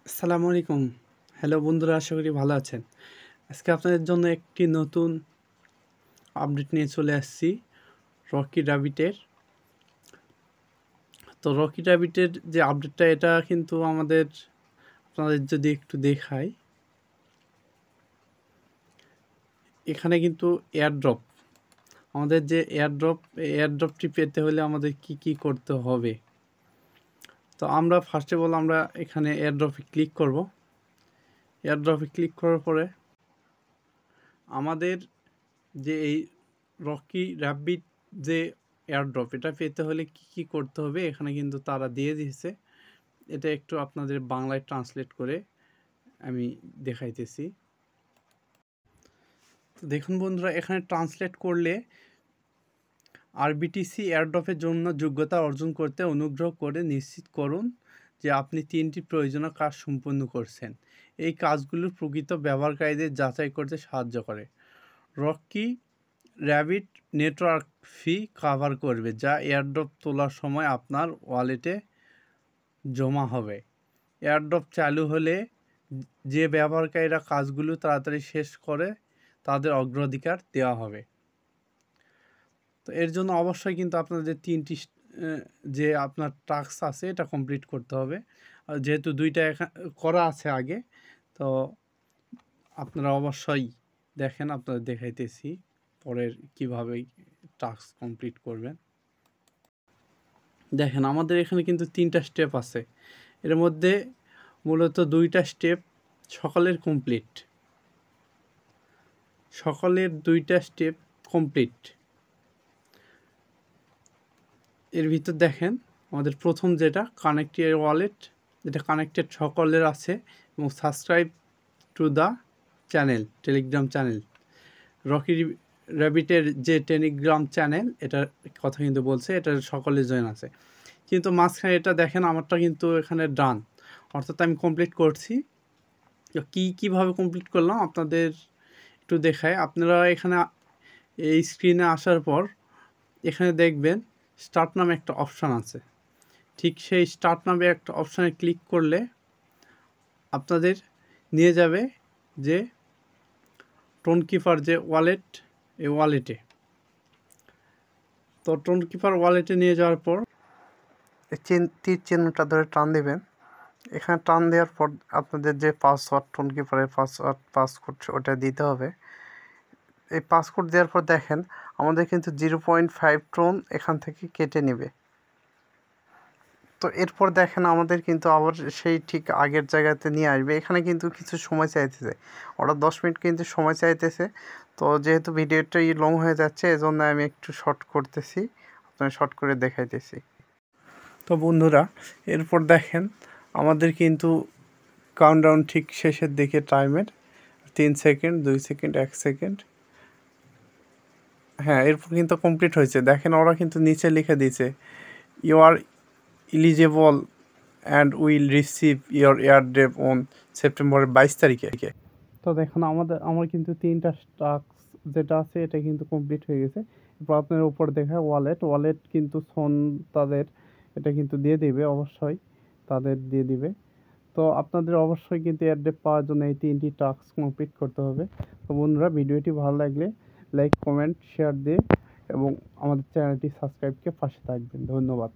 আসসালামু আলাইকুম। হ্যালো বন্ধুরা, আশা করি ভালো আছেন। আজকে আপনাদের জন্য একটি নতুন আপডেট নিয়ে চলে আসছি রকি রাবিটের। তো রকি রাবিটের যে আপডেটটা, এটা কিন্তু আপনাদের যদি একটু দেখাই, এখানে কিন্তু এয়ারড্রপ, আমাদের যে এয়ারড্রপটি পেতে হলে আমাদের কি করতে হবে। তো আমরা ফার্স্ট অফ অল আমরা এখানে এয়ারড্রপে ক্লিক করব। এয়ারড্রপে ক্লিক করার পরে আমাদের যে এই রকি র্যাবিট যে এয়ারড্রপ, এটা পেতে হলে কি করতে হবে এখানে কিন্তু তারা দিয়ে দিয়েছে। এটা একটু আপনাদের বাংলায় ট্রান্সলেট করে আমি দেখাইতেছি। তো দেখুন বন্ধুরা, এখানে ট্রান্সলেট করলে আরবিটিসি এয়ারড্রপের জন্য যোগ্যতা অর্জন করতে অনুগ্রহ করে নিশ্চিত করুন যে আপনি 3টি প্রয়োজনীয় কাজ সম্পন্ন করছেন। এই কাজগুলোর প্রকৃত ব্যবহারকারীদের যাচাই করতে সাহায্য করে। রকি র্যাবিট নেটওয়ার্ক ফি কভার করবে, যা এয়ারড্রপ তোলার সময় আপনার ওয়ালেটে জমা হবে। এয়ারড্রপ চালু হলে যে ব্যবহারকারীরা কাজগুলো তাড়াতাড়ি শেষ করে তাদের অগ্রাধিকার দেওয়া হবে। তো এর জন্য অবশ্যই কিন্তু আপনাদের 3টি যে আপনার টাস্ক আছে এটা কমপ্লিট করতে হবে। আর যেহেতু 2টা করা আছে আগে, তো আপনারা অবশ্যই দেখেন, আপনাদের দেখাইতেছি পরের কীভাবে টাস্ক কমপ্লিট করবেন। দেখেন আমাদের এখানে কিন্তু 3টা স্টেপ আছে। এর মধ্যে মূলত 2টা স্টেপ সকলের কমপ্লিট। 2টা স্টেপ কমপ্লিট। এর ভিতর দেখেন আমাদের প্রথম যেটা কানেক্টেড ওয়ালেট, যেটা কানেক্টেড সকলের আছে, এবং subscribe to the channel, Telegram channel. Rocky র্যাবিটের যে টেলিগ্রাম চ্যানেল, এটার কথা কিন্তু বলছে, এটা সকলের জয়েন আছে। কিন্তু মাঝখানে এটা দেখেন আমারটা কিন্তু এখানে ডান, অর্থাৎ আমি কমপ্লিট করছি। কীভাবে কমপ্লিট করলাম আপনাদের একটু দেখায়। আপনারা এখানে এই স্ক্রিনে আসার পর এখানে দেখবেন স্টার্ট নামে একটা অপশান আছে। ঠিক সেই স্টার্ট নামে একটা অপশানে ক্লিক করলে আপনাদের নিয়ে যাবে যে টোনকিপার যে ওয়ালেট, এই ওয়ালেটে। তো টোনকিপার ওয়ালেটে নিয়ে যাওয়ার পর তীর চিহ্নটা ধরে টান দেবেন। এখানে টান দেওয়ার পর আপনাদের যে পাসওয়ার্ড, টোনকিপারের পাসকোড ওটা দিতে হবে। এই পাসকোড দেওয়ার পর দেখেন আমাদের কিন্তু 0.5 ট্রন এখান থেকে কেটে নেবে। তো এরপর দেখেন আমাদের কিন্তু আবার সেই ঠিক আগের জায়গাতে নিয়ে আসবে। এখানে কিন্তু কিছু সময় চাইতেছে, ওরা 10 মিনিট কিন্তু সময় চাইতেছে। তো যেহেতু ভিডিওটাই লং হয়ে যাচ্ছে, এজন্য আমি একটু শর্ট করতেছি, আপনার শর্ট করে দেখাইতেছি। তো বন্ধুরা, এরপর দেখেন আমাদের কিন্তু কাউন্টডাউন ঠিক শেষের দিকে টাইমের 3 সেকেন্ড, 2 সেকেন্ড, 1 সেকেন্ড। হ্যাঁ, এরপর কিন্তু কমপ্লিট হয়েছে। দেখেন ওরা কিন্তু নিচে লিখে দিয়েছে you are eligible and will receive your airdrop on সেপ্টেম্বরের 22 তারিখে। তো দেখুন আমার কিন্তু 3টা টাস্ক যেটা আছে এটা কিন্তু কমপ্লিট হয়ে গেছে। এরপর আপনার উপর দেখায় ওয়ালেট কিন্তু তাদের এটা কিন্তু দিয়ে দিবে, অবশ্যই তাদের দিয়ে দিবে। তো আপনাদের অবশ্যই কিন্তু এয়ারড্রপ পাওয়ার জন্য এই 3টি টাস্ক কমপ্লিট করতে হবে। তো বন্ধুরা, ভিডিওটি ভালো লাগলে লাইক, কমেন্ট, শেয়ার দিয়ে এবং আমাদের চ্যানেলটি সাবস্ক্রাইবকে পাশে থাকবেন। ধন্যবাদ।